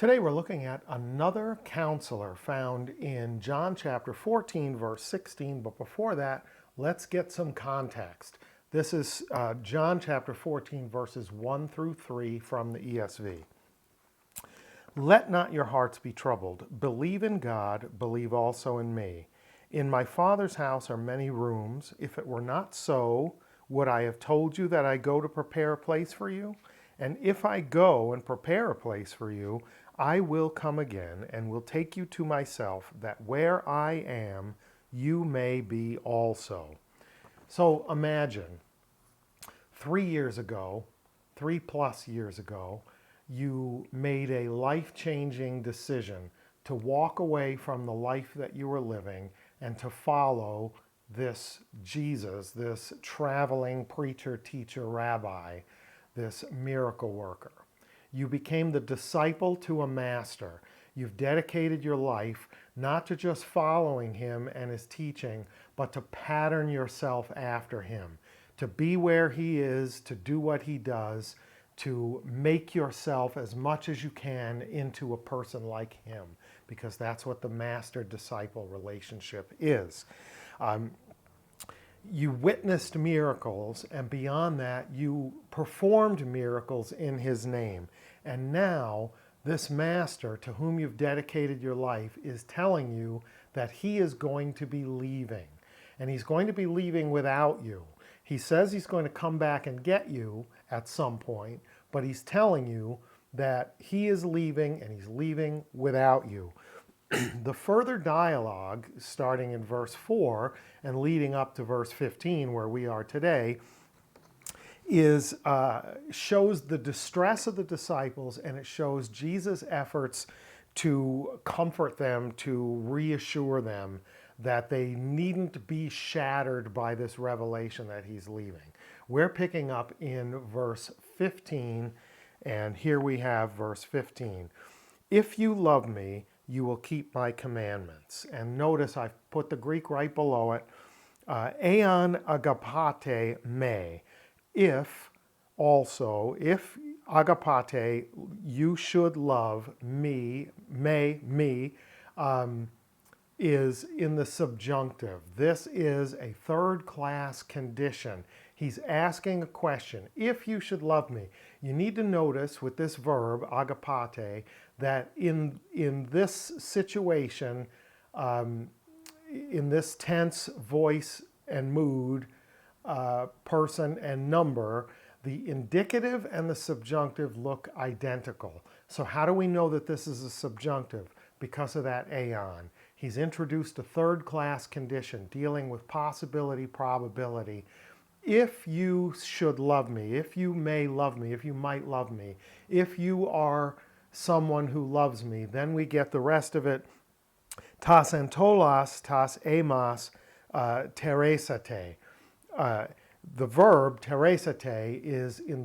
Today we're looking at another counselor found in John chapter 14, verse 16. But before that, let's get some context. This is John chapter 14, verses 1 through 3 from the ESV. Let not your hearts be troubled. Believe in God, believe also in me. In my Father's house are many rooms. If it were not so, would I have told you that I go to prepare a place for you? And if I go and prepare a place for you, I will come again and will take you to myself, that where I am, you may be also. So imagine 3 years ago, 3+ years ago, you made a life-changing decision to walk away from the life that you were living and to follow this Jesus, this traveling preacher, teacher, rabbi, this miracle worker. You became the disciple to a master. You've dedicated your life not to just following him and his teaching, but to pattern yourself after him, to be where he is, to do what he does, to make yourself as much as you can into a person like him, because that's what the master-disciple relationship is. You witnessed miracles, and beyond that, you performed miracles in his name. And now, this master to whom you've dedicated your life is telling you that he is going to be leaving. And he's going to be leaving without you. He says he's going to come back and get you at some point, but he's telling you that he is leaving, and he's leaving without you. The further dialogue, starting in verse 4 and leading up to verse 15, where we are today, shows the distress of the disciples, and it shows Jesus' efforts to comfort them, to reassure them that they needn't be shattered by this revelation that he's leaving. We're picking up in verse 15, and here we have verse 15. If you love me, you will keep my commandments. And notice I've put the Greek right below it. Ean agapate me. If agapate, you should love me, is in the subjunctive. This is a third-class condition. He's asking a question. If you should love me. You need to notice with this verb, agapate, that in this situation, in this tense, voice and mood, person and number, the indicative and the subjunctive look identical. So how do we know that this is a subjunctive? Because of that aeon. He's introduced a third-class condition dealing with possibility, probability. If you should love me, if you may love me, if you might love me, if you are someone who loves me, then we get the rest of it. Tas entolas, tas emas, teresate. The verb teresate is in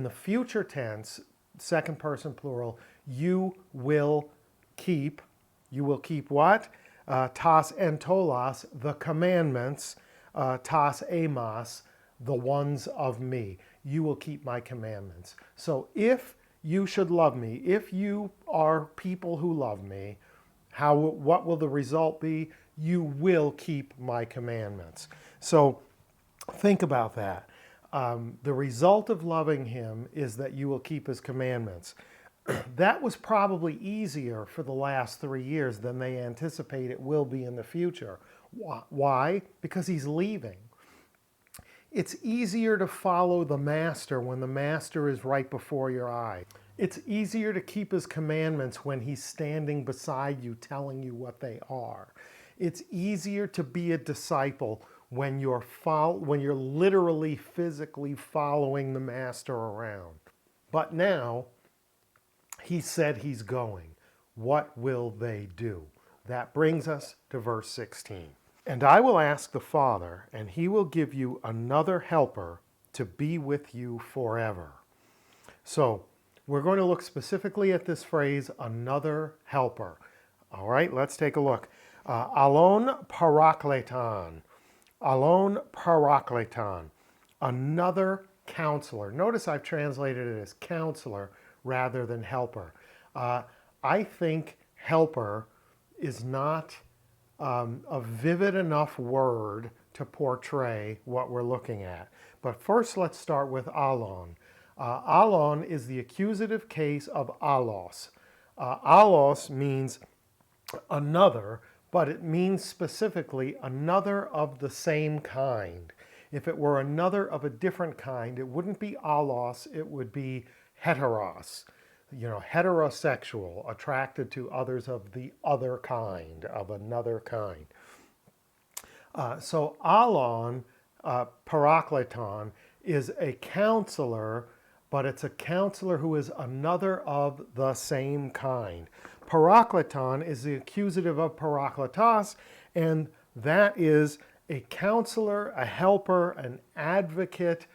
the future tense, second person plural. You will keep. You will keep what? Tas entolas, the commandments. Tas emas, the ones of me. You will keep my commandments. So if you should love me, if you are people who love me, what will the result be? You will keep my commandments. So think about that. The result of loving him is that you will keep his commandments. That was probably easier for the last 3 years than they anticipate it will be in the future. Why? Because he's leaving. It's easier to follow the master when the master is right before your eye. It's easier to keep his commandments when he's standing beside you telling you what they are. It's easier to be a disciple when you're literally, physically following the master around. But now, he said he's going. What will they do? That brings us to verse 16. And I will ask the Father, and he will give you another helper to be with you forever. So, we're going to look specifically at this phrase, another helper. All right, let's take a look. Alon parakleton. Alon parakleton. Another counselor. Notice I've translated it as counselor rather than helper. I think helper is not a vivid enough word to portray what we're looking at. But first, let's start with alon. Alon is the accusative case of allos. Allos means another, but it means specifically another of the same kind. If it were another of a different kind, it wouldn't be allos, it would be heteros. Heterosexual, attracted to others of the other kind, of another kind. So alon, parakleton, is a counselor, but it's a counselor who is another of the same kind. Parakleton is the accusative of parakletos, and that is a counselor, a helper, an advocate,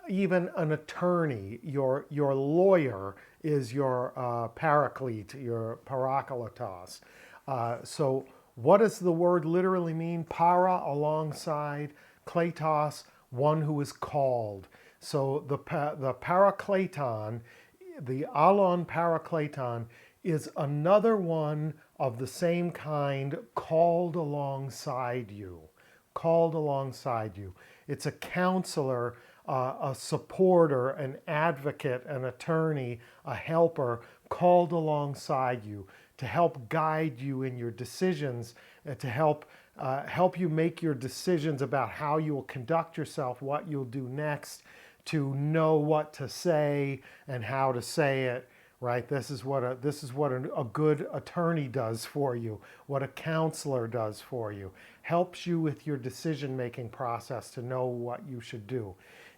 even an attorney. Your lawyer is your paraclete, your parakletos. So what does the word literally mean? Para, alongside, kletos, one who is called. So the parakleton, the alon parakleton, is another one of the same kind called alongside you. Called alongside you. It's a counselor, a supporter, an advocate, an attorney, a helper called alongside you to help guide you in your decisions, to help you make your decisions about how you will conduct yourself, what you'll do next, to know what to say and how to say it. Right? This is what a good attorney does for you, what a counselor does for you. Helps you with your decision-making process to know what you should do.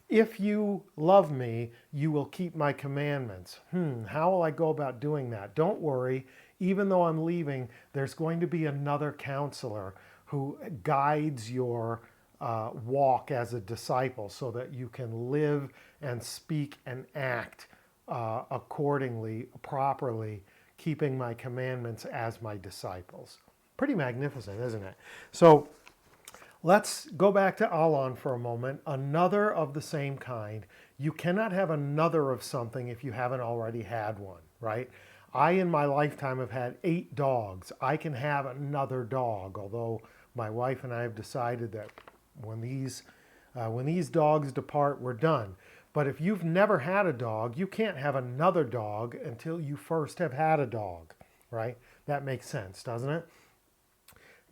If you love me, you will keep my commandments. How will I go about doing that? Don't worry. Even though I'm leaving, there's going to be another counselor who guides your walk as a disciple so that you can live and speak and act accordingly, properly, keeping my commandments as my disciples. Pretty magnificent, isn't it? So let's go back to alon for a moment. Another of the same kind. You cannot have another of something if you haven't already had one, right? I, in my lifetime, have had 8 dogs. I can have another dog, although my wife and I have decided that when these dogs depart, we're done. But if you've never had a dog, you can't have another dog until you first have had a dog, right? That makes sense, doesn't it?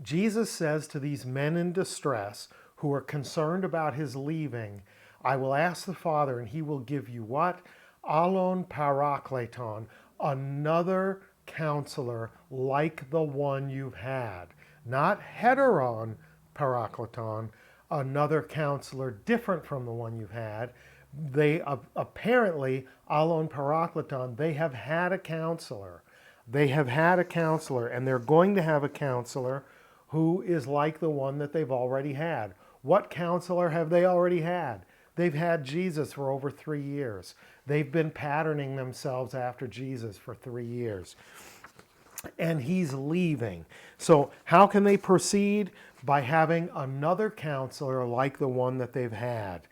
Jesus says to these men in distress who are concerned about his leaving, I will ask the Father and he will give you what? Alon parakleton, another counselor like the one you've had. Not heteron parakleton, another counselor different from the one you've had. They apparently, alon parakleton, they have had a counselor. They have had a counselor, and they're going to have a counselor who is like the one that they've already had. What counselor have they already had? They've had Jesus for over 3 years. They've been patterning themselves after Jesus for 3 years. And he's leaving. So how can they proceed? By having another counselor like the one that they've had.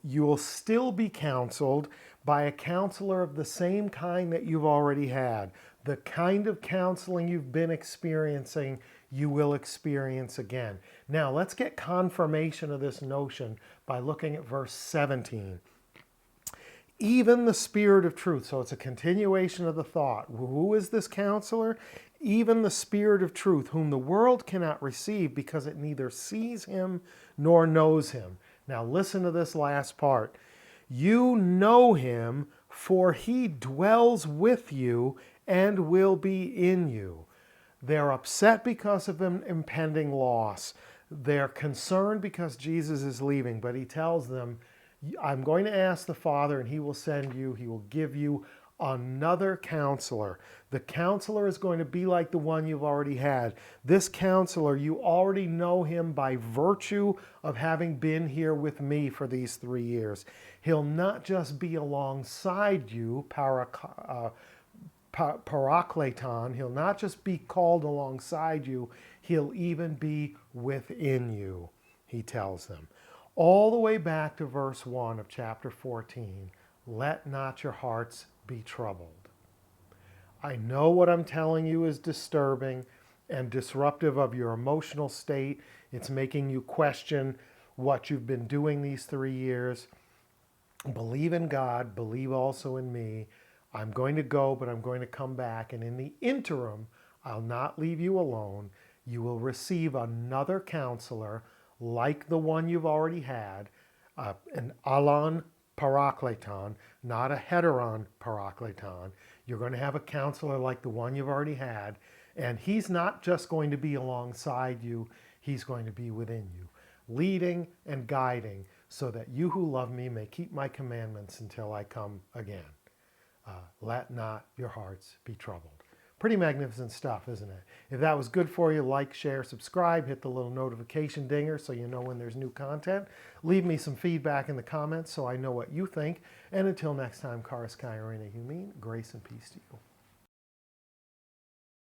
You will still be counseled by a counselor of the same kind that you've already had. The kind of counseling you've been experiencing, you will experience again. Now, let's get confirmation of this notion by looking at verse 17. Even the Spirit of truth. So it's a continuation of the thought. Who is this counselor? Even the Spirit of truth, whom the world cannot receive because it neither sees him nor knows him. Now listen to this last part. You know him, for he dwells with you and will be in you. They're upset because of an impending loss. They're concerned because Jesus is leaving, but he tells them, I'm going to ask the Father and he will send you, he will give you another counselor. The counselor is going to be like the one you've already had. This counselor, you already know him by virtue of having been here with me for these 3 years. He'll not just be alongside you, parakleton. He'll not just be called alongside you, he'll even be within you, he tells them. All the way back to verse 1 of chapter 14, let not your hearts be troubled. I know what I'm telling you is disturbing and disruptive of your emotional state. It's making you question what you've been doing these 3 years. Believe in God, believe also in me. I'm going to go, but I'm going to come back. And in the interim, I'll not leave you alone. You will receive another counselor like the one you've already had, an alon parakleton, not a heteron parakleton. You're going to have a counselor like the one you've already had, and he's not just going to be alongside you, he's going to be within you, leading and guiding, so that you who love me may keep my commandments until I come again. Let not your hearts be troubled. Pretty magnificent stuff, isn't it? If that was good for you, like, share, subscribe, hit the little notification dinger so you know when there's new content. Leave me some feedback in the comments so I know what you think. And until next time, Charis Kai Irene Humin, grace and peace to you.